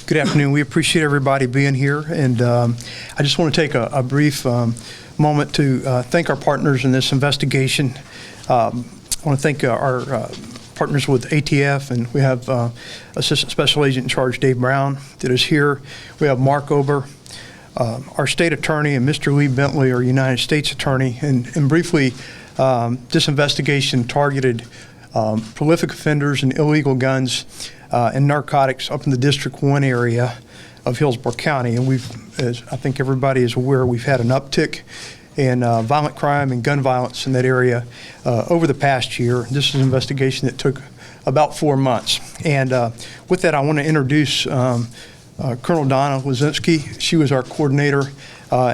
Good afternoon. We appreciate everybody being here, and I just want to take a brief moment to thank our partners in this investigation. I want to thank our partners with ATF, and we have Assistant Special Agent in Charge Dave Brown that is here. We have Mark Ober, our state attorney, and Mr. Lee Bentley, our United States attorney. And briefly, this investigation targeted prolific offenders and illegal guns and narcotics up in the District I area of Hillsborough County. And we've, as I think everybody is aware, we've had an uptick in violent crime and gun violence in that area over the past year. This is an investigation that took about 4 months. And with that, I want to introduce Colonel Donna Lazinski. She was our coordinator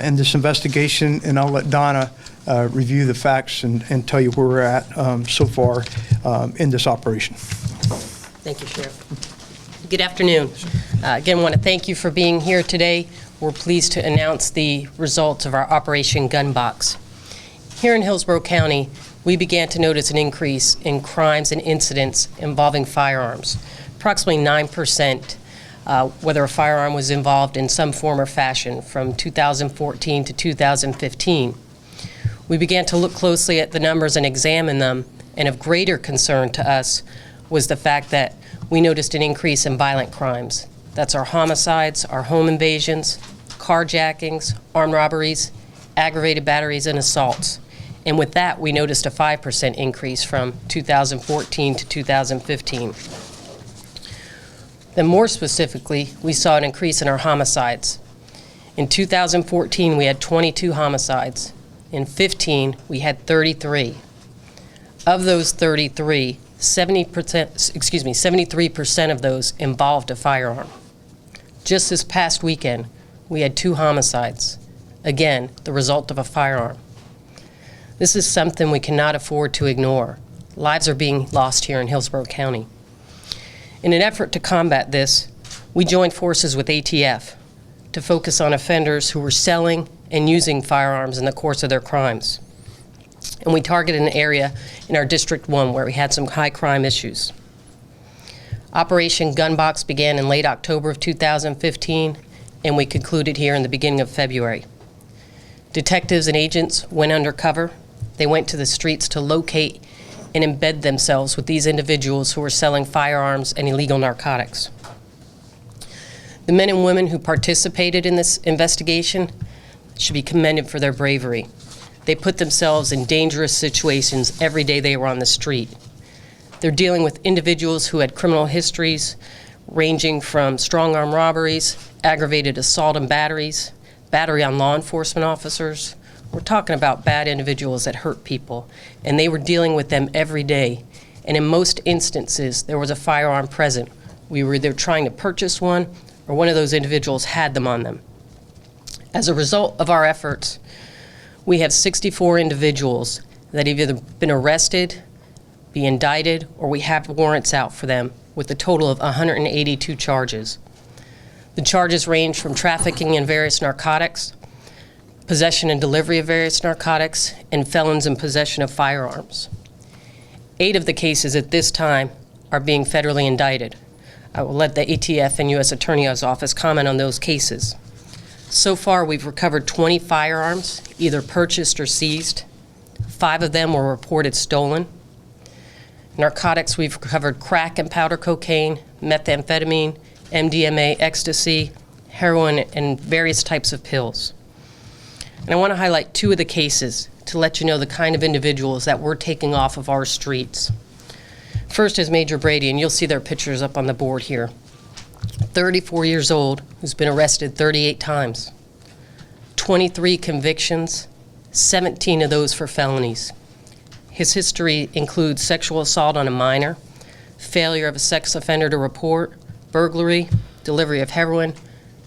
in this investigation, and I'll let Donna review the facts and tell you where we're at so far in this operation. Thank you, Sheriff. Good afternoon. Again, I want to thank you for being here today. We're pleased to announce the results of our Operation Gunbox. Here in Hillsborough County, we began to notice an increase in crimes and incidents involving firearms, approximately 9%, whether a firearm was involved in some form or fashion from 2014 to 2015. We began to look closely at the numbers and examine them, and of greater concern to us was the fact that we noticed an increase in violent crimes. That's our homicides, our home invasions, carjackings, armed robberies, aggravated batteries, and assaults. And with that, we noticed a 5% increase from 2014 to 2015. Then more specifically, we saw an increase in our homicides. In 2014, we had 22 homicides. In 15, we had 33. Of those 33, 73% of those involved a firearm. Just this past weekend, we had 2 homicides. Again, the result of a firearm. This is something we cannot afford to ignore. Lives are being lost here in Hillsborough County. In an effort to combat this, we joined forces with ATF to focus on offenders who were selling and using firearms in the course of their crimes. And we targeted an area in our District I where we had some high crime issues. Operation Gunbox began in late October of 2015, and we concluded here in the beginning of February. Detectives and agents went undercover. They went to the streets to locate and embed themselves with these individuals who were selling firearms and illegal narcotics. The men and women who participated in this investigation should be commended for their bravery. They put themselves in dangerous situations every day they were on the street. They're dealing with individuals who had criminal histories ranging from strong arm robberies, aggravated assault and batteries, battery on law enforcement officers. We're talking about bad individuals that hurt people, and they were dealing with them every day. And in most instances, there was a firearm present. We were either trying to purchase one, or one of those individuals had them on them. As a result of our efforts, we have 64 individuals that have either been arrested, be indicted, or we have warrants out for them with a total of 182 charges. The charges range from trafficking in various narcotics, possession and delivery of various narcotics, and felons in possession of firearms. 8 of the cases at this time are being federally indicted. I will let the ATF and U.S. Attorney's Office comment on those cases. So far, we've recovered 20 firearms, either purchased or seized. 5 of them were reported stolen. Narcotics, we've recovered crack and powder cocaine, methamphetamine, MDMA, ecstasy, heroin, and various types of pills. And I want to highlight 2 of the cases to let you know the kind of individuals that we're taking off of our streets. First is Major Brady, and you'll see their pictures up on the board here. 34 years old, who's been arrested 38 times. 23 convictions, 17 of those for felonies. His history includes sexual assault on a minor, failure of a sex offender to report, burglary, delivery of heroin,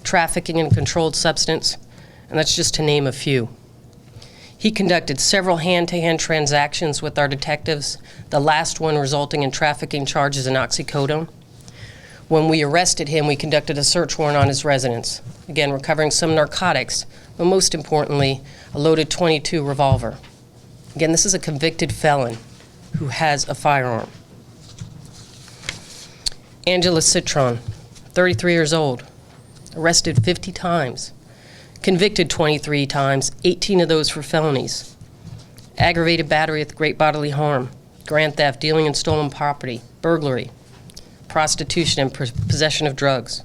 trafficking in a controlled substance, and that's just to name a few. He conducted several hand-to-hand transactions with our detectives, the last one resulting in trafficking charges in oxycodone. When we arrested him, we conducted a search warrant on his residence, again recovering some narcotics, but most importantly, a loaded .22 revolver. Again, this is a convicted felon who has a firearm. Angela Citron, 33 years old, arrested 50 times, convicted 23 times, 18 of those for felonies, aggravated battery with great bodily harm, grand theft, dealing in stolen property, burglary, prostitution, and possession of drugs.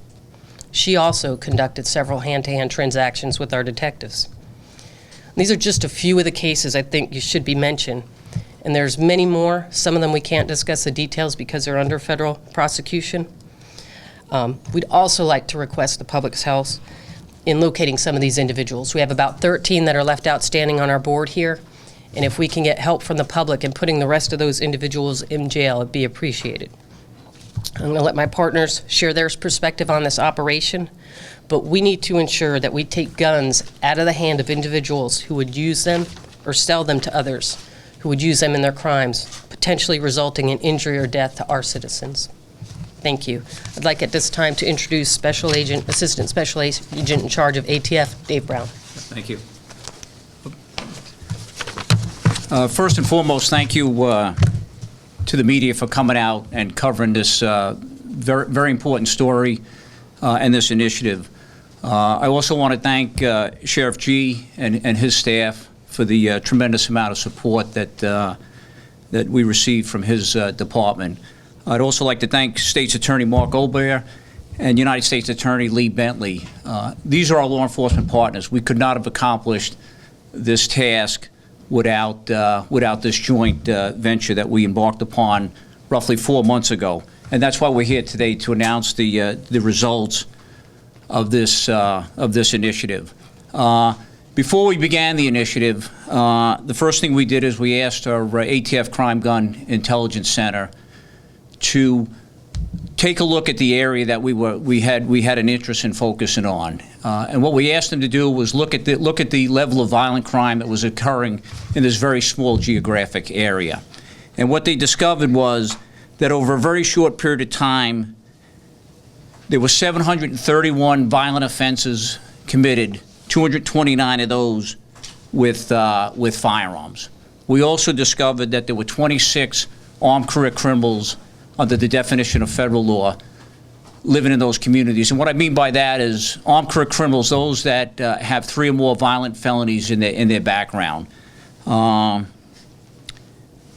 She also conducted several hand-to-hand transactions with our detectives. These are just a few of the cases I think you should be mentioned, and there's many more. Some of them we can't discuss the details because they're under federal prosecution. We'd also like to request the public's help in locating some of these individuals. We have about 13 that are left outstanding on our board here, and if we can get help from the public in putting the rest of those individuals in jail, it'd be appreciated. I'm going to let my partners share their perspective on this operation, but we need to ensure that we take guns out of the hand of individuals who would use them or sell them to others who would use them in their crimes, potentially resulting in injury or death to our citizens. Thank you. I'd like at this time to introduce Assistant Special Agent in charge of ATF, Dave Brown. Thank you. First and foremost, thank you to the media for coming out and covering this very, very important story and this initiative. I also want to thank Sheriff G and his staff for the tremendous amount of support that we received from his department. I'd also like to thank State's Attorney Mark Olbear and United States Attorney Lee Bentley. These are our law enforcement partners. We could not have accomplished this task without this joint venture that we embarked upon roughly 4 months ago. And that's why we're here today, to announce the results of this initiative. Before we began the initiative, the first thing we did is we asked our ATF Crime Gun Intelligence Center to take a look at the area that we had an interest in focusing on, and what we asked them to do was look at the level of violent crime that was occurring in this very small geographic area. And what they discovered was that over a very short period of time, there were 731 violent offenses committed, 229 of those with firearms. We also discovered that there were 26 armed career criminals under the definition of federal law living in those communities. And what I mean by that is armed career criminals, those that have 3 or more violent felonies in their background.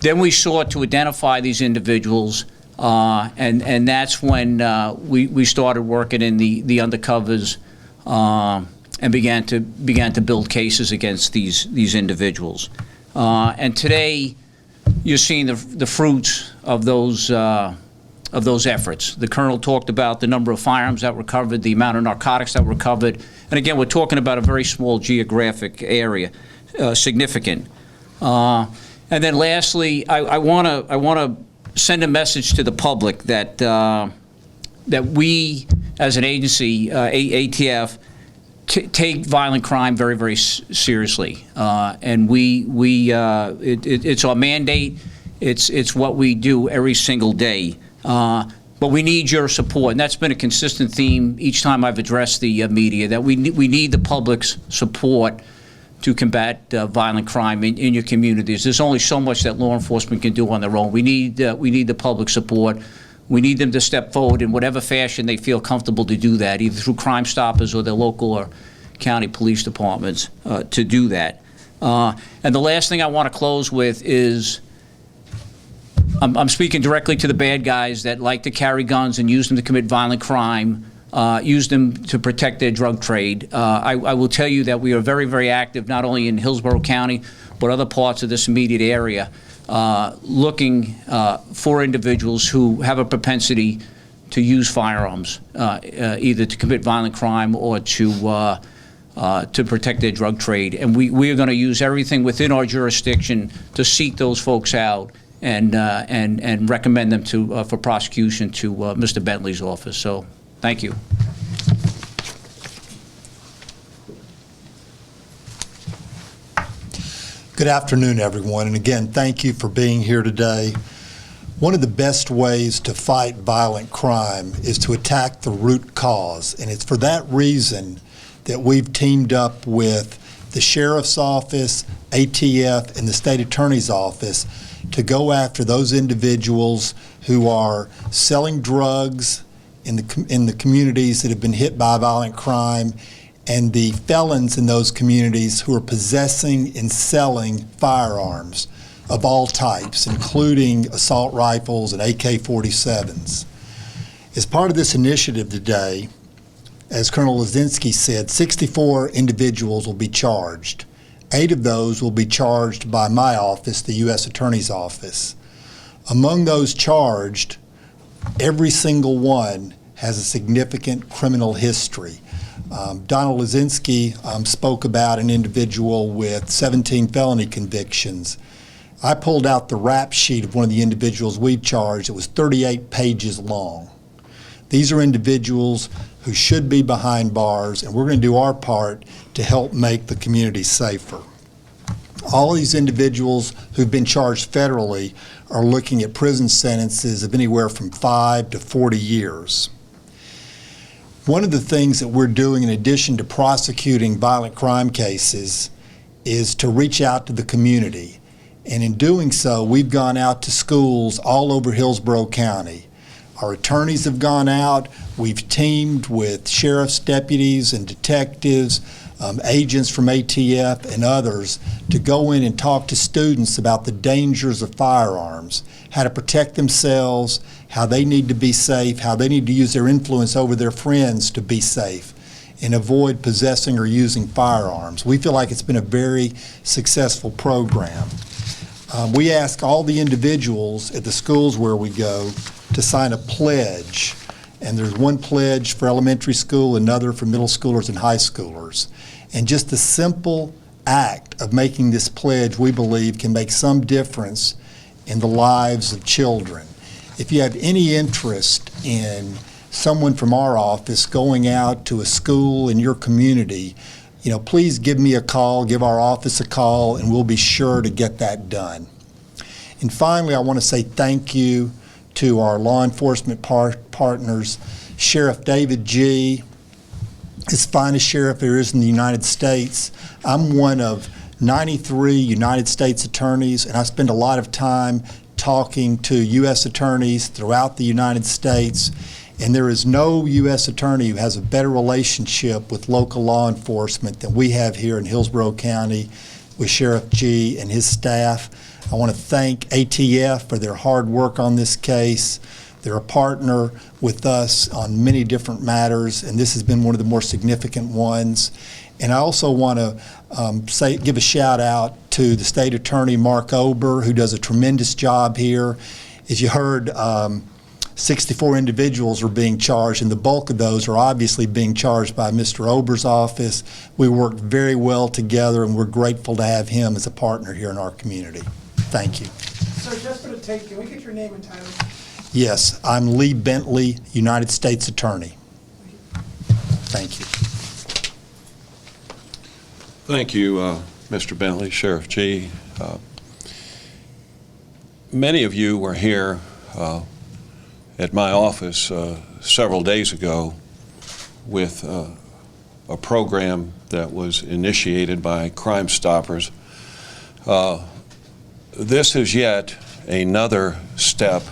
Then we sought to identify these individuals, and that's when we started working in the undercovers and began to build cases against these individuals. And today, you're seeing the fruits of those efforts. The Colonel talked about the number of firearms that were recovered, the amount of narcotics that were recovered, and again, we're talking about a very small geographic area, significant. And then lastly, I want to send a message to the public that that we, as an agency, ATF, take violent crime very, very seriously, and it's our mandate. It's what we do every single day. But we need your support, and that's been a consistent theme each time I've addressed the media. That we need the public's support to combat violent crime in your communities. There's only so much that law enforcement can do on their own. We need the public support. We need them to step forward in whatever fashion they feel comfortable to do that, either through Crime Stoppers or their local or county police departments to do that. And the last thing I want to close with is I'm speaking directly to the bad guys that like to carry guns and use them to commit violent crime, use them to protect their drug trade. I will tell you that we are very, very active, not only in Hillsborough County, but other parts of this immediate area, looking for individuals who have a propensity to use firearms, either to commit violent crime or to protect their drug trade. And we are going to use everything within our jurisdiction to seek those folks out and recommend them for prosecution to Mr. Bentley's office. So, thank you. Good afternoon, everyone, and again, thank you for being here today. One of the best ways to fight violent crime is to attack the root cause, and it's for that reason that we've teamed up with the Sheriff's Office, ATF, and the State Attorney's Office to go after those individuals who are selling drugs in the communities that have been hit by violent crime, and the felons in those communities who are possessing and selling firearms of all types, including assault rifles and AK-47s. As part of this initiative today, as Colonel Lazinski said, 64 individuals will be charged. 8 of those will be charged by my office, the U.S. Attorney's Office. Among those charged, every single one has a significant criminal history. Donald Lazinski spoke about an individual with 17 felony convictions. I pulled out the rap sheet of one of the individuals we charged. It was 38 pages long. These are individuals who should be behind bars, and we're going to do our part to help make the community safer. All of these individuals who've been charged federally are looking at prison sentences of anywhere from 5 to 40 years. One of the things that we're doing in addition to prosecuting violent crime cases is to reach out to the community. And in doing so, we've gone out to schools all over Hillsborough County. Our attorneys have gone out. We've teamed with sheriff's deputies and detectives, agents from ATF and others to go in and talk to students about the dangers of firearms, how to protect themselves, how they need to be safe, how they need to use their influence over their friends to be safe and avoid possessing or using firearms. We feel like it's been a very successful program. We ask all the individuals at the schools where we go to sign a pledge, and there's one pledge for elementary school, another for middle schoolers and high schoolers. And just the simple act of making this pledge, we believe, can make some difference in the lives of children. If you have any interest in someone from our office going out to a school in your community, please give me a call, give our office a call, and we'll be sure to get that done. And finally, I want to say thank you to our law enforcement partners. Sheriff David G. is the finest sheriff there is in the United States. I'm one of 93 United States attorneys, and I spend a lot of time talking to U.S. attorneys throughout the United States. And there is no U.S. attorney who has a better relationship with local law enforcement than we have here in Hillsborough County with Sheriff G and his staff. I want to thank ATF for their hard work on this case. They're a partner with us on many different matters, and this has been one of the more significant ones. And I also want to give a shout out to the State Attorney, Mark Ober, who does a tremendous job here. As you heard, 64 individuals are being charged, and the bulk of those are obviously being charged by Mr. Ober's office. We work very well together, and we're grateful to have him as a partner here in our community. Thank you. Sir, just for the tape, can we get your name and title? Yes, I'm Lee Bentley, United States Attorney. Thank you. Thank you, Mr. Bentley, Sheriff G. Many of you were here at my office several days ago with a program that was initiated by Crime Stoppers. This is yet another step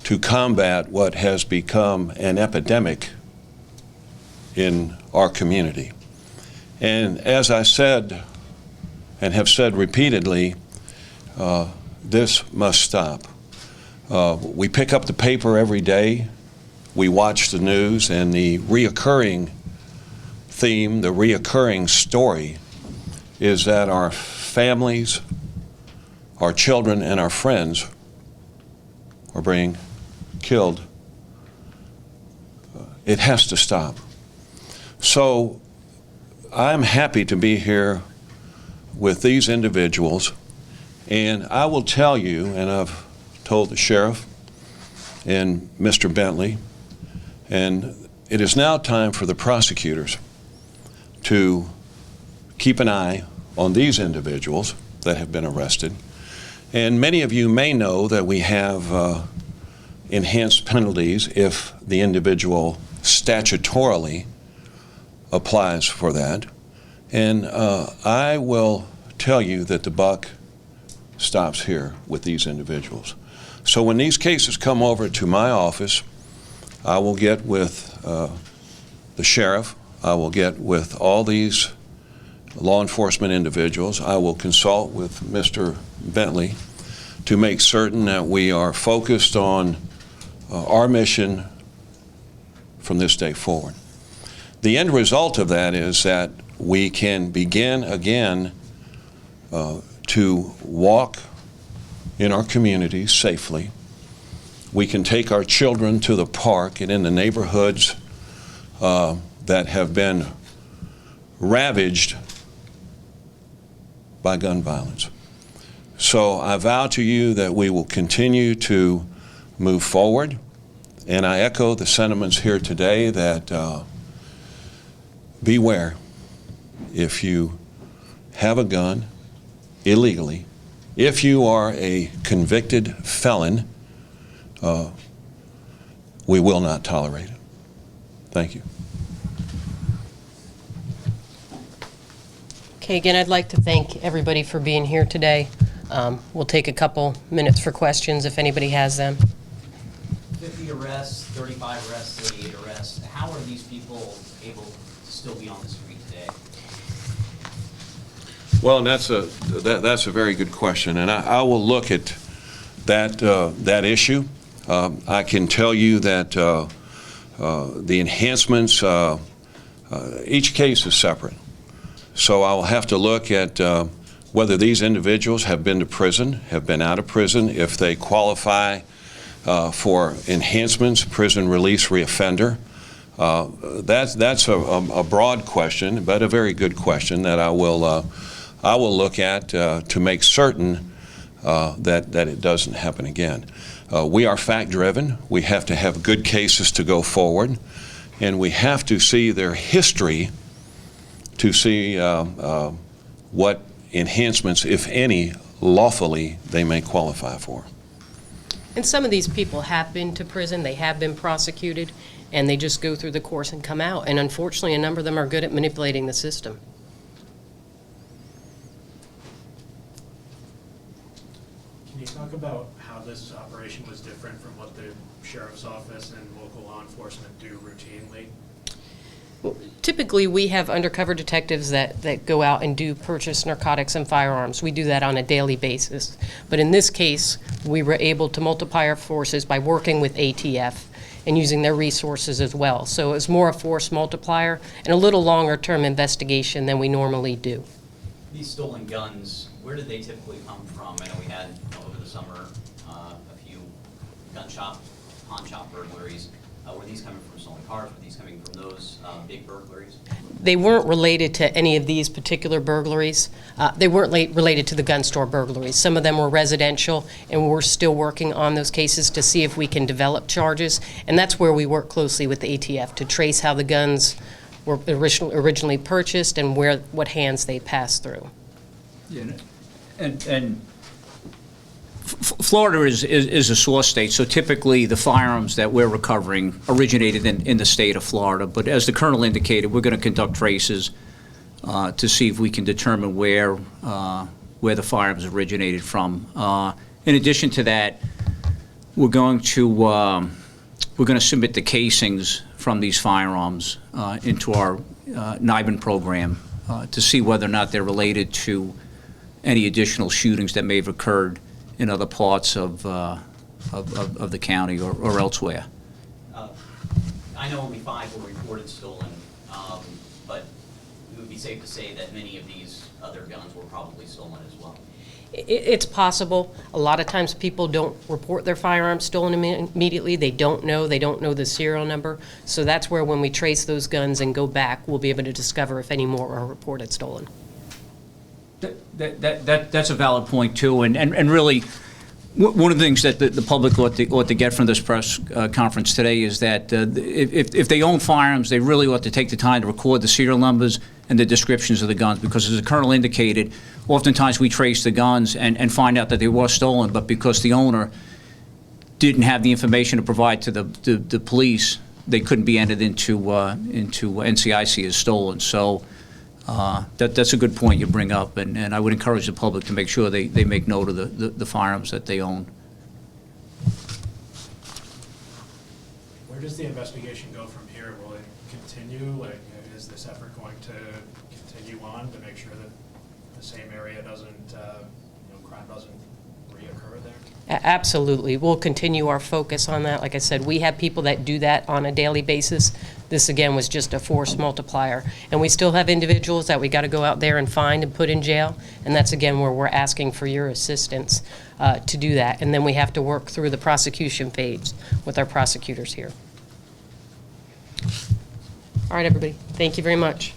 to combat what has become an epidemic in our community. And as I said and have said repeatedly, this must stop. We pick up the paper every day, we watch the news, and the reoccurring theme, the reoccurring story is that our families, our children, and our friends are being killed. It has to stop. So I'm happy to be here with these individuals, and I will tell you, and I've told the sheriff and Mr. Bentley, and it is now time for the prosecutors to keep an eye on these individuals that have been arrested. And many of you may know that we have enhanced penalties if the individual statutorily applies for that. And I will tell you that the buck stops here with these individuals. So when these cases come over to my office, I will get with the sheriff. I will get with all these law enforcement individuals. I will consult with Mr. Bentley to make certain that we are focused on our mission from this day forward. The end result of that is that we can begin again to walk in our communities safely. We can take our children to the park and in the neighborhoods that have been ravaged by gun violence. So I vow to you that we will continue to move forward, and I echo the sentiments here today that beware if you have a gun illegally, if you are a convicted felon, we will not tolerate it. Thank you. Okay, again, I'd like to thank everybody for being here today. We'll take a couple minutes for questions if anybody has them. 50 arrests, 35 arrests, 38 arrests. How are these people able to still be on the street today? Well, and that's a very good question, and I will look at that issue. I can tell you that the enhancements, each case is separate. So I will have to look at whether these individuals have been to prison, have been out of prison, if they qualify for enhancements, prison release, reoffender. That's a broad question, but a very good question that I will look at to make certain that it doesn't happen again. We are fact-driven. We have to have good cases to go forward, and we have to see their history to see what enhancements, if any, lawfully they may qualify for. And some of these people have been to prison, they have been prosecuted, and they just go through the course and come out. And unfortunately, a number of them are good at manipulating the system. Can you talk about how this operation was different from what the sheriff's office and local law enforcement do routinely? Well, typically, we have undercover detectives that go out and do purchase narcotics and firearms. We do that on a daily basis. But in this case, we were able to multiply our forces by working with ATF and using their resources as well. So it was more a force multiplier and a little longer-term investigation than we normally do. These stolen guns, where did they typically come from? I know we had over the summer a few gun shop, pawn shop burglaries. Were these coming from stolen cars? Were these coming from those big burglaries? They weren't related to any of these particular burglaries. They weren't related to the gun store burglaries. Some of them were residential, and we're still working on those cases to see if we can develop charges. And that's where we work closely with the ATF to trace how the guns were originally purchased and what hands they passed through. Yeah, and Florida is a source state, so typically the firearms that we're recovering originated in the state of Florida. But as the Colonel indicated, we're going to conduct traces to see if we can determine where the firearms originated from. In addition to that, we're going to submit the casings from these firearms into our NIBIN program to see whether or not they're related to any additional shootings that may have occurred in other parts of the county or elsewhere. I know only 5 were reported stolen, but it would be safe to say that many of these other guns were probably stolen as well. It's possible. A lot of times people don't report their firearms stolen immediately. They don't know the serial number. So that's where when we trace those guns and go back, we'll be able to discover if any more are reported stolen. That's a valid point too, and really, one of the things that the public ought to get from this press conference today is that if they own firearms, they really ought to take the time to record the serial numbers and the descriptions of the guns, because as the Colonel indicated, oftentimes we trace the guns and find out that they were stolen, but because the owner didn't have the information to provide to the police, they couldn't be entered into NCIC as stolen. So. That's a good point you bring up, and I would encourage the public to make sure they make note of the firearms that they own. Where Where does the investigation go from here? Will it continue? Like, is this effort going to continue on to make sure that the same area doesn't, crime doesn't reoccur there? Absolutely. We'll continue our focus on that. Like I said, we have people that do that on a daily basis. This, again, was just a force multiplier. And we still have individuals that we got to go out there and find and put in jail. And that's, again, where we're asking for your assistance to do that. And then we have to work through the prosecution phase with our prosecutors here. All right, everybody. Thank you very much.